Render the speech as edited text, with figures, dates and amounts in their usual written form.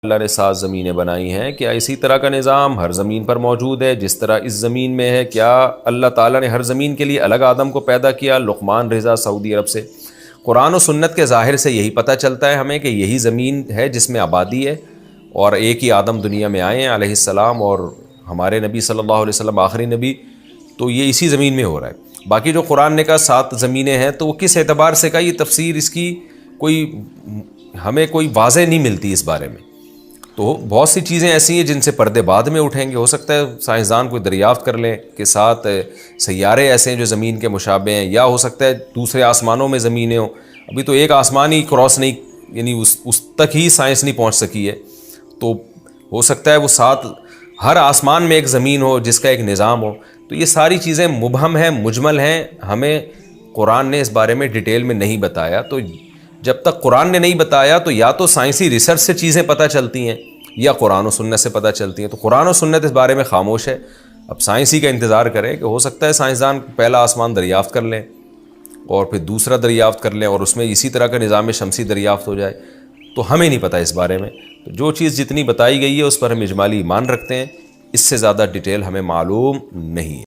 اللہ نے 7 زمینیں بنائی ہیں، کیا اسی طرح کا نظام ہر زمین پر موجود ہے جس طرح اس زمین میں ہے؟ کیا اللہ تعالیٰ نے ہر زمین کے لیے الگ آدم کو پیدا کیا؟ لقمان رضا سعودی عرب سے۔ قرآن و سنت کے ظاہر سے یہی پتہ چلتا ہے ہمیں کہ یہی زمین ہے جس میں آبادی ہے، اور ایک ہی آدم دنیا میں آئے ہیں علیہ السلام، اور ہمارے نبی صلی اللہ علیہ وسلم آخری نبی، تو یہ اسی زمین میں ہو رہا ہے۔ باقی جو قرآن نے کہا 7 زمینیں ہیں، تو وہ کس اعتبار سے کہا؟ یہ تفسیر اس کی ہمیں کوئی واضح نہیں ملتی اس بارے میں۔ تو بہت سی چیزیں ایسی ہیں جن سے پردے بعد میں اٹھیں گے، ہو سکتا ہے سائنسدان کوئی دریافت کر لیں کہ 7 سیارے ایسے ہیں جو زمین کے مشابہ ہیں، یا ہو سکتا ہے دوسرے آسمانوں میں زمینیں ہوں۔ ابھی تو ایک آسمان ہی کراس نہیں، یعنی اس تک ہی سائنس نہیں پہنچ سکی ہے، تو ہو سکتا ہے وہ 7 ہر آسمان میں ایک زمین ہو جس کا ایک نظام ہو۔ تو یہ ساری چیزیں مبہم ہیں، مجمل ہیں، ہمیں قرآن نے اس بارے میں ڈیٹیل میں نہیں بتایا۔ تو جب تک قرآن نے نہیں بتایا تو یا تو سائنسی ریسرچ سے چیزیں پتہ چلتی ہیں یا قرآن و سنت سے پتہ چلتی ہیں۔ تو قرآن و سنت اس بارے میں خاموش ہے، اب سائنسی کا انتظار کریں کہ ہو سکتا ہے سائنسدان پہلا آسمان دریافت کر لیں اور پھر دوسرا دریافت کر لیں، اور اس میں اسی طرح کا نظام شمسی دریافت ہو جائے۔ تو ہمیں نہیں پتہ اس بارے میں، تو جو چیز جتنی بتائی گئی ہے اس پر ہم اجمالی ایمان رکھتے ہیں، اس سے زیادہ ڈیٹیل ہمیں معلوم نہیں ہے۔